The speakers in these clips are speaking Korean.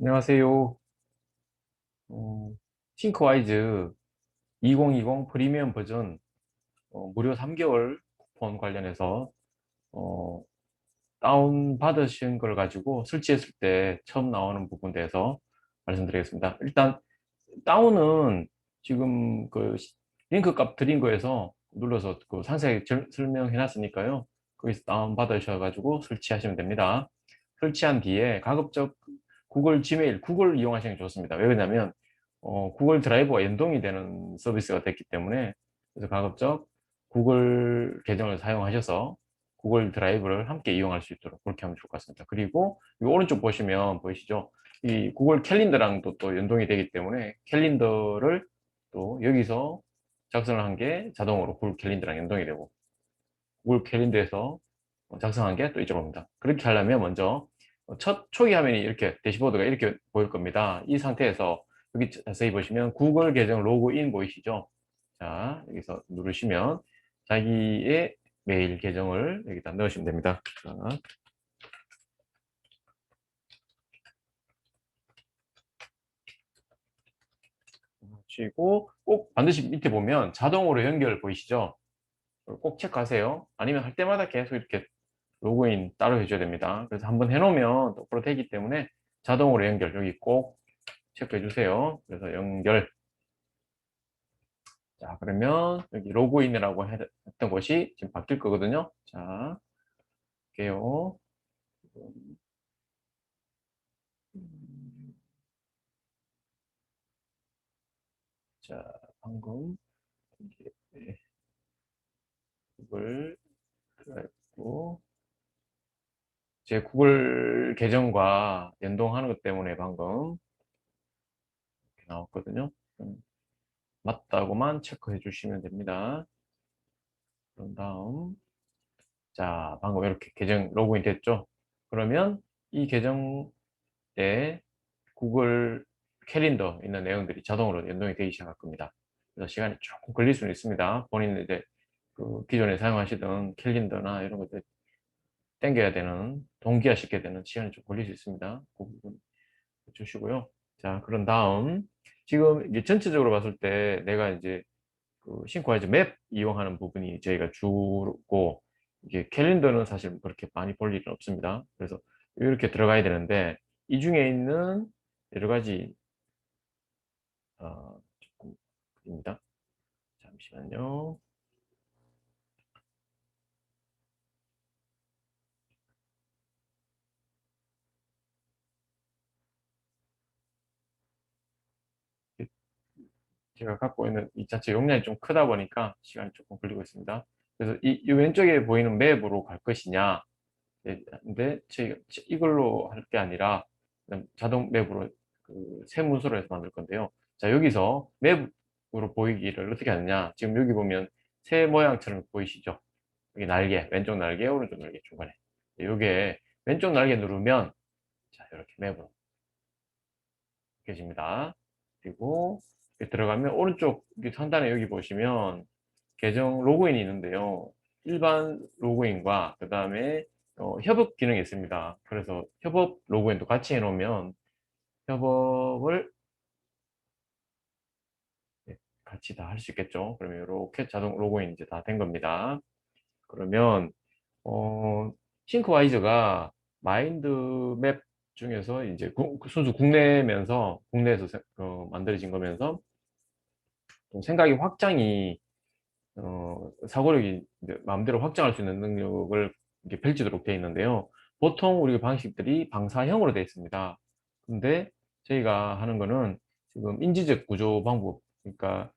안녕하세요. 어, 싱크와이즈 2020 프리미엄 버전 무료 3개월 쿠폰 관련해서 어, 다운 받으신 걸 가지고 설치했을 때 처음 나오는 부분에 대해서 말씀드리겠습니다. 일단 다운은 지금 그 링크 값 드린 거에서 눌러서 그 상세하게 설명해 놨으니까요. 거기서 다운 받으셔가지고 설치하시면 됩니다. 설치한 뒤에 가급적 구글 지메일, 구글 이용하시는 게 좋습니다. 왜 그러냐면 구글 드라이브와 연동이 되는 서비스가 됐기 때문에, 그래서 가급적 구글 계정을 사용하셔서 구글 드라이브를 함께 이용할 수 있도록 그렇게 하면 좋을 것 같습니다. 그리고 이 오른쪽 보시면 보이시죠? 이 구글 캘린더랑도 또 연동이 되기 때문에 캘린더를 또 여기서 작성을 한 게 자동으로 구글 캘린더랑 연동이 되고, 구글 캘린더에서 작성한 게 또 이쪽으로 옵니다. 그렇게 하려면 먼저 첫 초기 화면이 이렇게 대시보드가 이렇게 보일 겁니다. 이 상태에서 여기 자세히 보시면 구글 계정 로그인 보이시죠? 자, 여기서 누르시면 자기의 메일 계정을 여기다 넣으시면 됩니다. 자, 치고 꼭 반드시 밑에 보면 자동으로 연결 보이시죠? 꼭 체크하세요. 아니면 할 때마다 계속 이렇게 로그인 따로 해줘야 됩니다. 그래서 한번 해놓으면 똑바로 되기 때문에 자동으로 연결 여기 꼭 체크해 주세요. 그래서 연결. 자, 그러면 여기 로그인이라고 했던 곳이 지금 바뀔 거거든요. 자, 볼게요. 자, 방금 이게 구글 드라이브 제 구글 계정과 연동하는 것 때문에 방금 이렇게 나왔거든요. 맞다고만 체크해 주시면 됩니다. 그런 다음, 자, 방금 이렇게 계정 로그인 됐죠? 그러면 이 계정에 구글 캘린더 있는 내용들이 자동으로 연동이 되기 시작할 겁니다. 그래서 시간이 조금 걸릴 수는 있습니다. 본인 이제 그 기존에 사용하시던 캘린더나 이런 것들 땡겨야 되는, 동기화 시켜야 되는 시간이 좀 걸릴 수 있습니다. 그 부분 주시고요. 자, 그런 다음, 지금 이게 전체적으로 봤을 때 내가 이제 그 싱크와이즈 맵 이용하는 부분이 저희가 주고, 이게 캘린더는 사실 그렇게 많이 볼 일은 없습니다. 그래서 이렇게 들어가야 되는데, 이 중에 있는 여러 가지 조금 입니다. 잠시만요. 제가 갖고 있는 이 자체 용량이 좀 크다 보니까 시간이 조금 걸리고 있습니다. 그래서 이 왼쪽에 보이는 맵으로 갈 것이냐, 네, 근데 저희가 이걸로 할 게 아니라 그냥 자동 맵으로 그 새 문서로 해서 만들 건데요. 자, 여기서 맵으로 보이기를 어떻게 하느냐. 지금 여기 보면 새 모양처럼 보이시죠? 여기 날개, 왼쪽 날개, 오른쪽 날개 중간에. 이게 왼쪽 날개 누르면 자, 이렇게 맵으로 계십니다. 그리고 이렇게 들어가면 오른쪽 상단에 여기 보시면 계정 로그인이 있는데요. 일반 로그인과 그 다음에 협업 기능이 있습니다. 그래서 협업 로그인도 같이 해놓으면 협업을 네, 같이 다 할 수 있겠죠. 그러면 이렇게 자동 로그인 이제 다 된 겁니다. 그러면 어, 싱크와이즈가 마인드맵 중에서 이제 순수 국내에서 만들어진 거면서 좀 생각이 확장이 사고력이 이제 마음대로 확장할 수 있는 능력을 이렇게 펼치도록 되어 있는데요. 보통 우리 방식들이 방사형으로 되어 있습니다. 근데 저희가 하는 거는 지금 인지적 구조 방법, 그러니까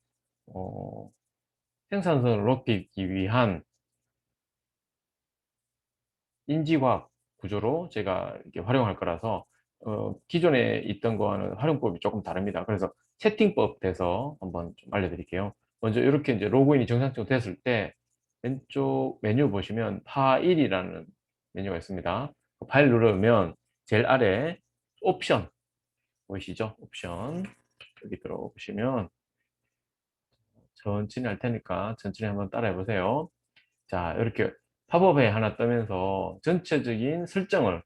어, 생산성을 높이기 위한 인지과학 구조로 제가 이렇게 활용할 거라서 기존에 있던 거와는 활용법이 조금 다릅니다. 그래서 세팅법 돼서 한번 좀 알려드릴게요. 먼저 이렇게 이제 로그인이 정상적으로 됐을 때 왼쪽 메뉴 보시면 파일이라는 메뉴가 있습니다. 그 파일 누르면 제일 아래 옵션 보이시죠? 옵션 여기 들어보시면 천천히 할 테니까 천천히 한번 따라해 보세요. 자, 이렇게 팝업에 하나 뜨면서 전체적인 설정을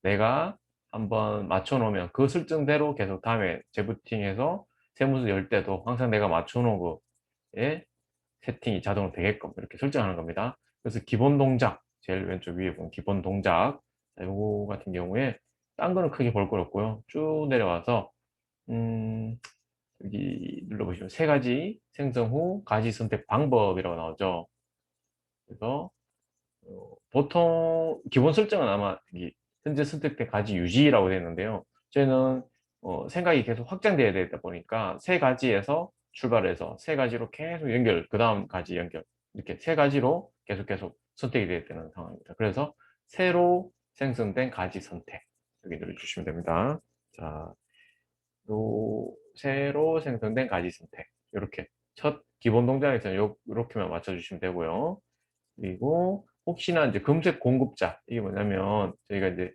내가 한번 맞춰 놓으면 그 설정대로 계속 다음에 재부팅해서 세무서 열 때도 항상 내가 맞춰 놓은 거에 세팅이 자동으로 되게끔 이렇게 설정하는 겁니다. 그래서 기본 동작, 제일 왼쪽 위에 보면 기본 동작, 요거 같은 경우에 딴 거는 크게 볼 거 없고요. 쭉 내려와서 여기 눌러보시면 세 가지 생성 후 가지 선택 방법이라고 나오죠. 그래서 보통 기본 설정은 아마 여기 현재 선택된 가지 유지라고 되어 있는데요. 저희는 생각이 계속 확장돼야 되다 보니까 세 가지에서 출발해서 세 가지로 계속 연결, 그 다음 가지 연결, 이렇게 세 가지로 계속 선택이 되어야 되는 상황입니다. 그래서 새로 생성된 가지 선택 여기 눌러주시면 됩니다. 자, 요 새로 생성된 가지 선택 이렇게 첫 기본 동작에서는 이렇게만 맞춰주시면 되고요. 그리고 혹시나 이제 검색 공급자 이게 뭐냐면 저희가 이제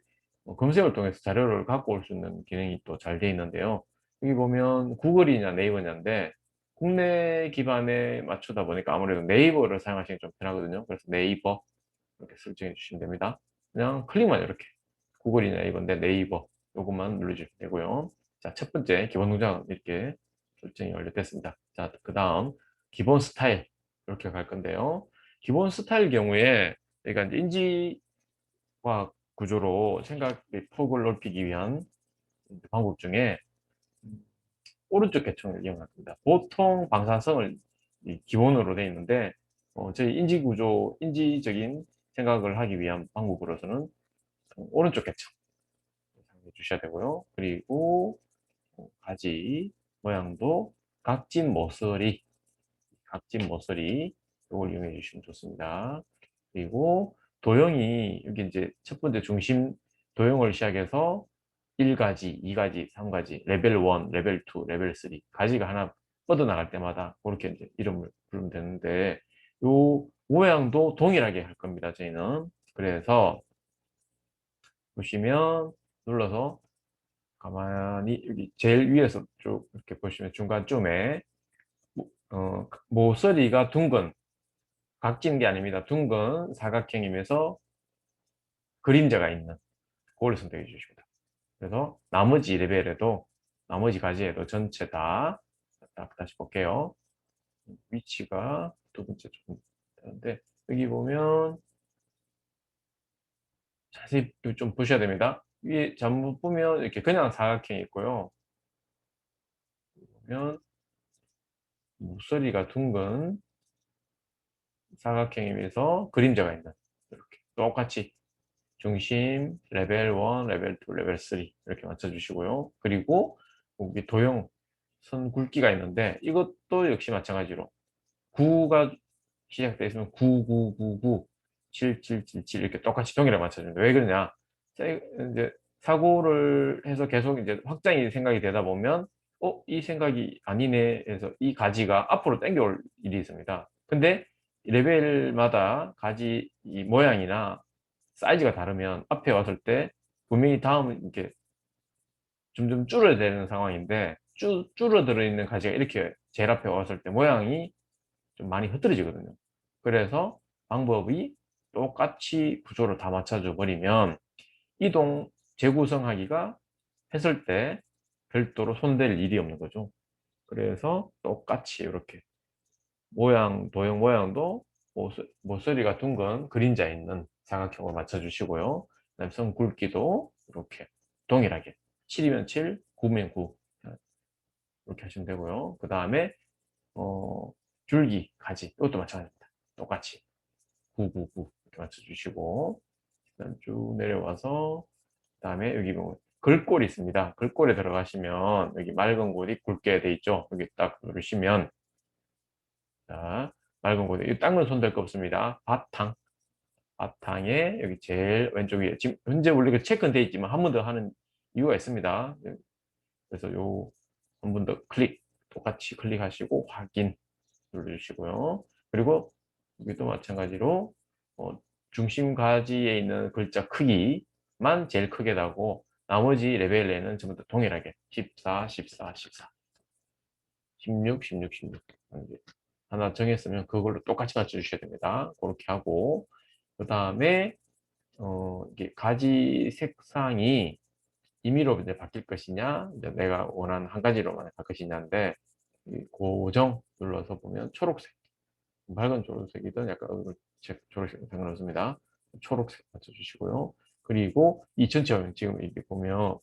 검색을 통해서 자료를 갖고 올 수 있는 기능이 또 잘 되어 있는데요. 여기 보면 구글이냐 네이버냐인데 국내 기반에 맞추다 보니까 아무래도 네이버를 사용하시는 게 좀 편하거든요. 그래서 네이버 이렇게 설정해 주시면 됩니다. 그냥 클릭만 이렇게 구글이나 네이버인데 네이버 요것만 눌러주시면 되고요. 자, 첫 번째 기본 동작은 이렇게 설정이 완료됐습니다. 자, 그 다음 기본 스타일 이렇게 갈 건데요. 기본 스타일 경우에 저희가 이제 인지과학 구조로 생각의 폭을 넓히기 위한 방법 중에 오른쪽 계층을 이용합니다. 보통 방사성을 기본으로 되어 있는데 저희 인지구조, 인지적인 생각을 하기 위한 방법으로서는 오른쪽 계층 사용해 주셔야 되고요. 그리고 가지 모양도 각진 모서리 이걸 이용해 주시면 좋습니다. 그리고 도형이 여기 이제 첫 번째 중심 도형을 시작해서 1가지, 2가지, 3가지, 레벨 1, 레벨 2, 레벨 3 가지가 하나 뻗어나갈 때마다 그렇게 이제 이름을 부르면 되는데 요 모양도 동일하게 할 겁니다. 저희는 그래서 보시면 눌러서 가만히 여기 제일 위에서 쭉 이렇게 보시면 중간쯤에 모서리가 둥근 각진 게 아닙니다. 둥근 사각형이면서 그림자가 있는 그걸 선택해 주십니다. 그래서 나머지 레벨에도 나머지 가지에도 전체 다 다시 볼게요. 위치가 두 번째 좀 다른데 여기 보면 자세히 좀 보셔야 됩니다. 위에 잘못 보면 이렇게 그냥 사각형이 있고요. 보면 목소리가 둥근 사각형이면서 그림자가 있는 이렇게 똑같이 중심 레벨 1, 레벨 2, 레벨 3 이렇게 맞춰주시고요. 그리고 여기 도형 선 굵기가 있는데 이것도 역시 마찬가지로 9가 시작되어 있으면 9, 9, 9, 9, 7, 7, 7, 7 이렇게 똑같이 동일하게 맞춰줍니다. 왜 그러냐? 이제 사고를 해서 계속 이제 확장이 생각이 되다 보면 이 생각이 아니네 해서 이 가지가 앞으로 당겨올 일이 있습니다. 근데 레벨마다 가지 이 모양이나 사이즈가 다르면 앞에 왔을 때 분명히 다음 이렇게 점점 줄어드는 상황인데 줄어들어 있는 가지가 이렇게 제일 앞에 왔을 때 모양이 좀 많이 흐트러지거든요. 그래서 방법이 똑같이 구조를 다 맞춰줘 버리면 이동 재구성하기가 했을 때 별도로 손댈 일이 없는 거죠. 그래서 똑같이 이렇게 도형 모양도 모서리가 둥근 그림자 있는 사각형으로 맞춰주시고요. 그다음에 선 굵기도 이렇게 동일하게 7이면 7, 9면 9 이렇게 하시면 되고요. 그 다음에 줄기, 가지 이것도 마찬가지입니다. 똑같이 999 이렇게 맞춰주시고 그다음 쭉 내려와서 그 다음에 여기 보면 글꼴이 있습니다. 글꼴에 들어가시면 여기 맑은 곳이 굵게 돼 있죠. 여기 딱 누르시면 자 맑은 곳에 이 닦는 손댈 거 없습니다. 바탕에 여기 제일 왼쪽 위에 지금 현재 원래 체크는 돼 있지만 한 번 더 하는 이유가 있습니다. 그래서 요 한 번 더 똑같이 클릭하시고 확인 눌러주시고요. 그리고 여기도 마찬가지로 중심 가지에 있는 글자 크기만 제일 크게 나고 나머지 레벨에는 전부 다 동일하게 14, 14, 14, 16, 16, 16 이제 하나 정했으면 그걸로 똑같이 맞춰주셔야 됩니다. 그렇게 하고 그 다음에 이게 가지 색상이 임의로 이제 바뀔 것이냐, 이제 내가 원하는 한 가지로만 할 것이냐인데, 이 고정 눌러서 보면 초록색, 밝은 초록색이든 약간 초록색 상관없습니다. 초록색 맞춰주시고요. 그리고 이 전체 화면 지금 이렇게 보면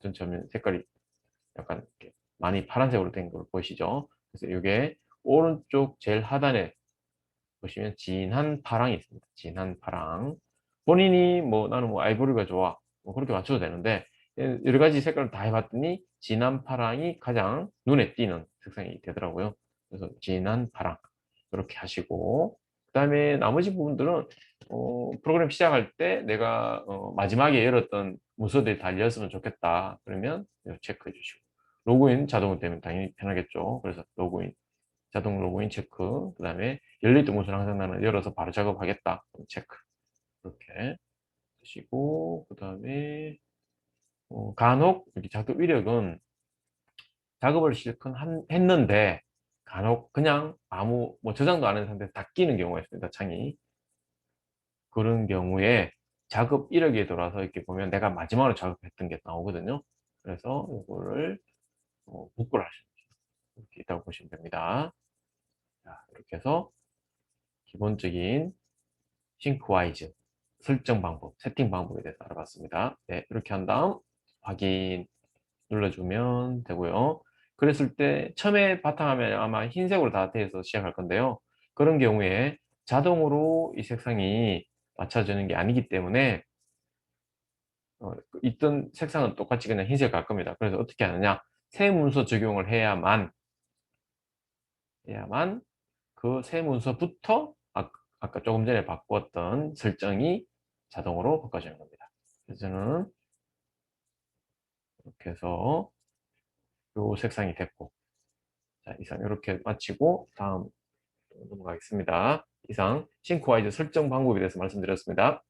전체 화면 색깔이 약간 이렇게 많이 파란색으로 된 걸 보이시죠? 그래서 이게 오른쪽 제일 하단에 보시면 진한 파랑이 있습니다. 진한 파랑. 본인이 뭐 나는 뭐 아이보리가 좋아. 뭐 그렇게 맞춰도 되는데 여러 가지 색깔을 다 해봤더니 진한 파랑이 가장 눈에 띄는 색상이 되더라고요. 그래서 진한 파랑 이렇게 하시고 그다음에 나머지 부분들은 프로그램 시작할 때 내가 마지막에 열었던 문서들이 다 열렸으면 좋겠다. 그러면 이거 체크해 주시고 로그인 자동으로 되면 당연히 편하겠죠. 그래서 로그인 자동 로그인 체크, 그 다음에 열릴때 문서는 항상 나는 열어서 바로 작업하겠다. 체크. 이렇게 하시고, 그 다음에, 간혹, 이렇게 작업 이력은 작업을 실컷 했는데, 간혹 그냥 아무, 뭐 저장도 안 한 상태에서 다 끼는 경우가 있습니다. 창이. 그런 경우에 작업 이력에 들어와서 이렇게 보면 내가 마지막으로 작업했던 게 나오거든요. 그래서 이거를 복구를 하시면 이렇게 있다고 보시면 됩니다. 자, 이렇게 해서 기본적인 싱크와이즈 설정 방법, 세팅 방법에 대해서 알아봤습니다. 네, 이렇게 한 다음 확인 눌러주면 되고요. 그랬을 때 처음에 바탕화면 아마 흰색으로 다 돼서 시작할 건데요. 그런 경우에 자동으로 이 색상이 맞춰지는 게 아니기 때문에 있던 색상은 똑같이 그냥 흰색 갈 겁니다. 그래서 어떻게 하느냐? 새 문서 적용을 해야만 그 새 문서부터 아까 조금 전에 바꾸었던 설정이 자동으로 바꿔지는 겁니다. 그래서 저는 이렇게 해서 요 색상이 됐고, 자, 이상 이렇게 마치고 다음 넘어가겠습니다. 이상 싱크와이즈 설정 방법에 대해서 말씀드렸습니다.